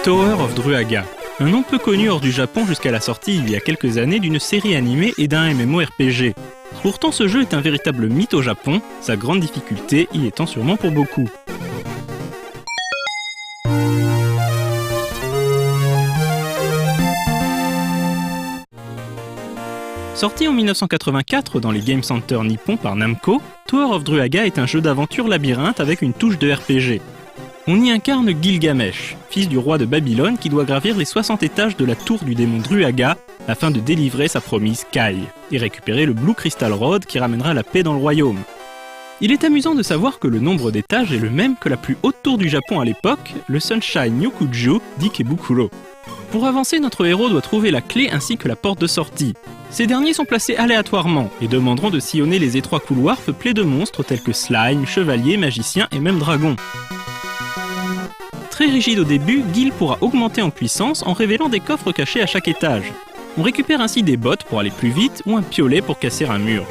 Tower of Druaga, un nom peu connu hors du Japon jusqu'à la sortie il y a quelques années d'une série animée et d'un MMORPG. Pourtant ce jeu est un véritable mythe au Japon, sa grande difficulté y étant sûrement pour beaucoup. Sorti en 1984 dans les Game Center nippons par Namco, Tower of Druaga est un jeu d'aventure labyrinthe avec une touche de RPG. On y incarne Gilgamesh, fils du roi de Babylone qui doit gravir les 60 étages de la tour du démon Druaga afin de délivrer sa promise Kai et récupérer le Blue Crystal Rod qui ramènera la paix dans le royaume. Il est amusant de savoir que le nombre d'étages est le même que la plus haute tour du Japon à l'époque, le Sunshine Yokuju d'Ikebukuro. Pour avancer, notre héros doit trouver la clé ainsi que la porte de sortie. Ces derniers sont placés aléatoirement et demanderont de sillonner les étroits couloirs peuplés de monstres tels que slime, chevaliers, magiciens et même dragons. Très rigide au début, Gil pourra augmenter en puissance en révélant des coffres cachés à chaque étage. On récupère ainsi des bottes pour aller plus vite ou un piolet pour casser un mur.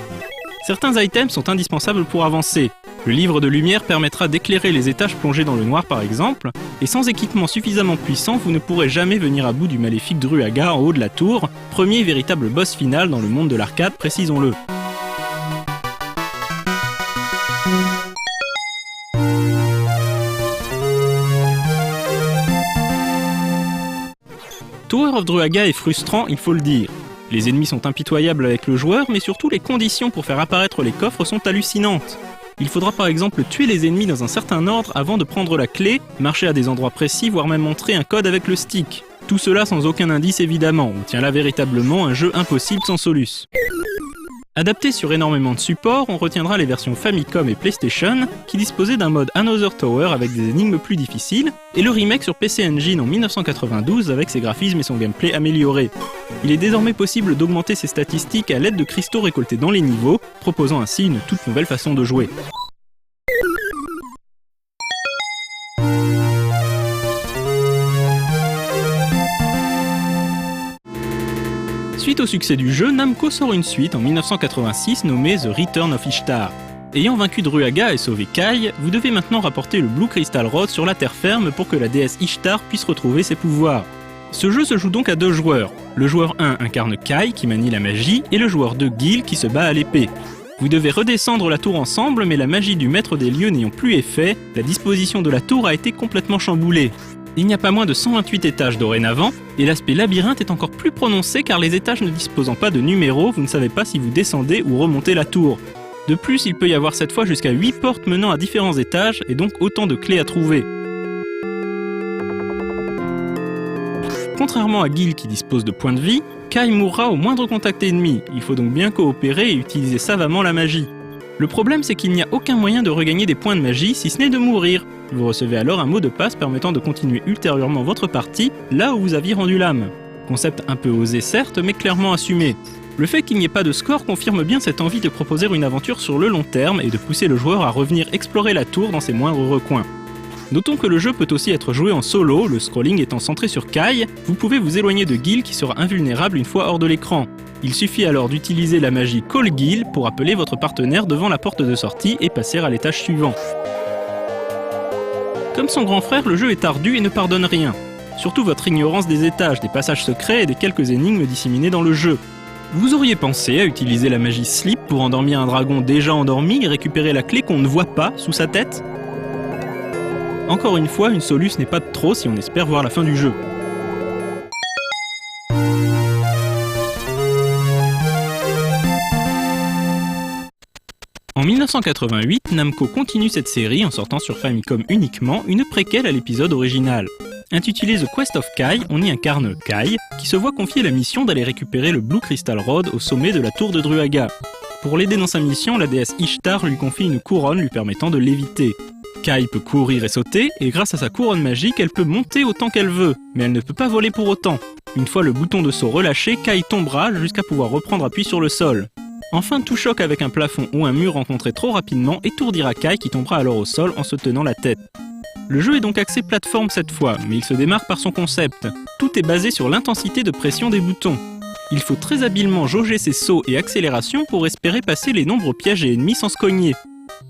Certains items sont indispensables pour avancer. Le livre de lumière permettra d'éclairer les étages plongés dans le noir par exemple, et sans équipement suffisamment puissant, vous ne pourrez jamais venir à bout du maléfique Druaga en haut de la tour, premier véritable boss final dans le monde de l'arcade, précisons-le. Tower of Druaga est frustrant, il faut le dire. Les ennemis sont impitoyables avec le joueur, mais surtout les conditions pour faire apparaître les coffres sont hallucinantes. Il faudra par exemple tuer les ennemis dans un certain ordre avant de prendre la clé, marcher à des endroits précis, voire même montrer un code avec le stick. Tout cela sans aucun indice évidemment, on tient là véritablement un jeu impossible sans soluce. Adapté sur énormément de supports, on retiendra les versions Famicom et PlayStation qui disposaient d'un mode Another Tower avec des énigmes plus difficiles, et le remake sur PC Engine en 1992 avec ses graphismes et son gameplay amélioré. Il est désormais possible d'augmenter ses statistiques à l'aide de cristaux récoltés dans les niveaux, proposant ainsi une toute nouvelle façon de jouer. Suite au succès du jeu, Namco sort une suite en 1986 nommée The Return of Ishtar. Ayant vaincu Druaga et sauvé Kai, vous devez maintenant rapporter le Blue Crystal Rod sur la terre ferme pour que la déesse Ishtar puisse retrouver ses pouvoirs. Ce jeu se joue donc à 2 joueurs. Le joueur 1 incarne Kai qui manie la magie et le joueur 2 Gil qui se bat à l'épée. Vous devez redescendre la tour ensemble, mais la magie du maître des lieux n'ayant plus effet, la disposition de la tour a été complètement chamboulée. Il n'y a pas moins de 128 étages dorénavant, et l'aspect labyrinthe est encore plus prononcé car les étages ne disposant pas de numéros, vous ne savez pas si vous descendez ou remontez la tour. De plus, il peut y avoir cette fois jusqu'à 8 portes menant à différents étages, et donc autant de clés à trouver. Contrairement à Gil qui dispose de points de vie, Kai mourra au moindre contact ennemi, il faut donc bien coopérer et utiliser savamment la magie. Le problème c'est qu'il n'y a aucun moyen de regagner des points de magie si ce n'est de mourir. Vous recevez alors un mot de passe permettant de continuer ultérieurement votre partie là où vous aviez rendu l'âme. Concept un peu osé certes, mais clairement assumé. Le fait qu'il n'y ait pas de score confirme bien cette envie de proposer une aventure sur le long terme et de pousser le joueur à revenir explorer la tour dans ses moindres recoins. Notons que le jeu peut aussi être joué en solo, le scrolling étant centré sur Kai, vous pouvez vous éloigner de Gil qui sera invulnérable une fois hors de l'écran. Il suffit alors d'utiliser la magie Call Gil pour appeler votre partenaire devant la porte de sortie et passer à l'étage suivant. Comme son grand frère, le jeu est ardu et ne pardonne rien. Surtout votre ignorance des étages, des passages secrets et des quelques énigmes disséminées dans le jeu. Vous auriez pensé à utiliser la magie Sleep pour endormir un dragon déjà endormi et récupérer la clé qu'on ne voit pas sous sa tête ? Encore une fois, une soluce n'est pas de trop si on espère voir la fin du jeu. En 1988, Namco continue cette série en sortant sur Famicom uniquement une préquelle à l'épisode original. Intitulé The Quest of Kai, on y incarne Kai, qui se voit confier la mission d'aller récupérer le Blue Crystal Rod au sommet de la tour de Druaga. Pour l'aider dans sa mission, la déesse Ishtar lui confie une couronne lui permettant de léviter. Kai peut courir et sauter, et grâce à sa couronne magique, elle peut monter autant qu'elle veut, mais elle ne peut pas voler pour autant. Une fois le bouton de saut relâché, Kai tombera jusqu'à pouvoir reprendre appui sur le sol. Enfin, tout choc avec un plafond ou un mur rencontré trop rapidement étourdira Kai qui tombera alors au sol en se tenant la tête. Le jeu est donc axé plateforme cette fois, mais il se démarque par son concept. Tout est basé sur l'intensité de pression des boutons. Il faut très habilement jauger ses sauts et accélérations pour espérer passer les nombreux pièges et ennemis sans se cogner.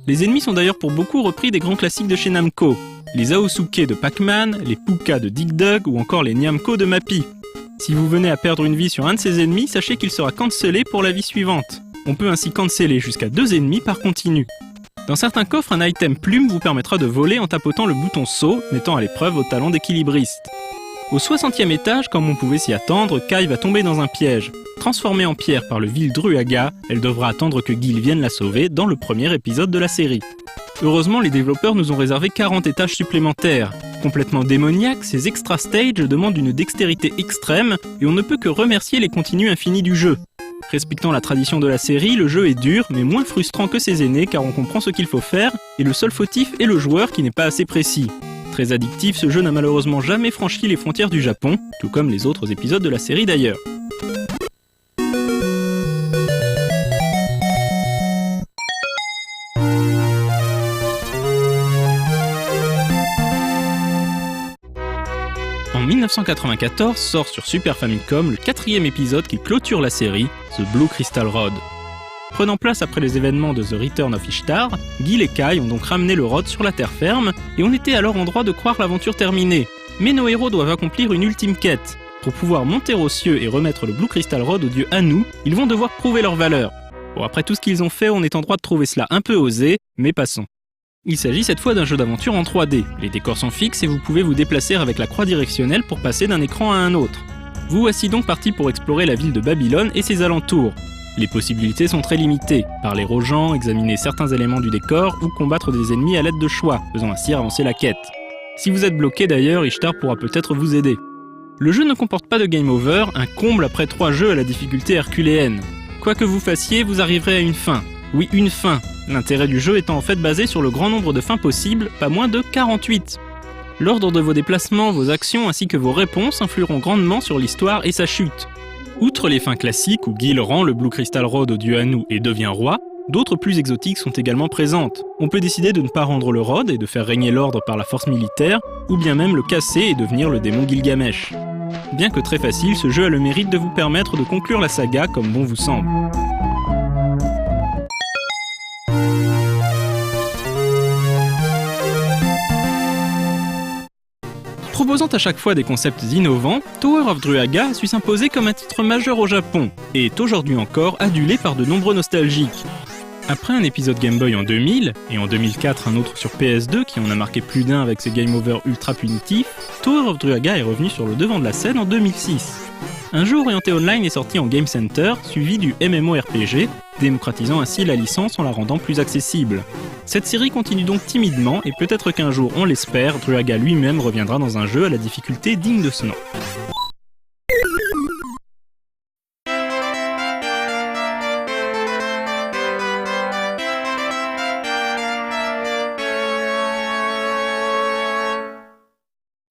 Les ennemis sont d'ailleurs pour beaucoup repris des grands classiques de chez Namco. Les Aosuke de Pac-Man, les Puka de Dig Dug ou encore les Nyamko de Mappy. Si vous venez à perdre une vie sur un de ces ennemis, sachez qu'il sera cancellé pour la vie suivante. On peut ainsi canceller jusqu'à 2 ennemis par continu. Dans certains coffres, un item plume vous permettra de voler en tapotant le bouton saut, mettant à l'épreuve vos talents d'équilibriste. Au 60e étage, comme on pouvait s'y attendre, Kai va tomber dans un piège. Transformée en pierre par le vil Druaga, elle devra attendre que Guile vienne la sauver dans le premier épisode de la série. Heureusement, les développeurs nous ont réservé 40 étages supplémentaires. Complètement démoniaques, ces extra stages demandent une dextérité extrême et on ne peut que remercier les continus infinis du jeu. Respectant la tradition de la série, le jeu est dur mais moins frustrant que ses aînés car on comprend ce qu'il faut faire et le seul fautif est le joueur qui n'est pas assez précis. Très addictif, ce jeu n'a malheureusement jamais franchi les frontières du Japon, tout comme les autres épisodes de la série d'ailleurs. En 1994 sort sur Super Famicom le 4e épisode qui clôture la série, The Blue Crystal Rod. Prenant place après les événements de The Return of Ishtar, Guile et Kai ont donc ramené le Rod sur la terre ferme, et on était alors en droit de croire l'aventure terminée. Mais nos héros doivent accomplir une ultime quête. Pour pouvoir monter aux cieux et remettre le Blue Crystal Rod au dieu Anu, ils vont devoir prouver leur valeur. Bon, après tout ce qu'ils ont fait, on est en droit de trouver cela un peu osé, mais passons. Il s'agit cette fois d'un jeu d'aventure en 3D. Les décors sont fixes et vous pouvez vous déplacer avec la croix directionnelle pour passer d'un écran à un autre. Vous voici donc parti pour explorer la ville de Babylone et ses alentours. Les possibilités sont très limitées. Parler aux gens, examiner certains éléments du décor ou combattre des ennemis à l'aide de choix, faisant ainsi avancer la quête. Si vous êtes bloqué d'ailleurs, Ishtar pourra peut-être vous aider. Le jeu ne comporte pas de game over, un comble après 3 jeux à la difficulté herculéenne. Quoi que vous fassiez, vous arriverez à une fin. Oui, une fin. L'intérêt du jeu étant en fait basé sur le grand nombre de fins possibles, pas moins de 48. L'ordre de vos déplacements, vos actions ainsi que vos réponses influeront grandement sur l'histoire et sa chute. Outre les fins classiques où Guile rend le Blue Crystal Rod au dieu Anu et devient roi, d'autres plus exotiques sont également présentes. On peut décider de ne pas rendre le Rod et de faire régner l'ordre par la force militaire, ou bien même le casser et devenir le démon Gilgamesh. Bien que très facile, ce jeu a le mérite de vous permettre de conclure la saga comme bon vous semble. Proposant à chaque fois des concepts innovants, Tower of Druaga a su s'imposer comme un titre majeur au Japon, et est aujourd'hui encore adulé par de nombreux nostalgiques. Après un épisode Game Boy en 2000, et en 2004 un autre sur PS2 qui en a marqué plus d'un avec ses game over ultra punitifs, Tower of Druaga est revenu sur le devant de la scène en 2006. Un jeu orienté online est sorti en Game Center, suivi du MMORPG, démocratisant ainsi la licence en la rendant plus accessible. Cette série continue donc timidement et peut-être qu'un jour, on l'espère, Druaga lui-même reviendra dans un jeu à la difficulté digne de ce nom.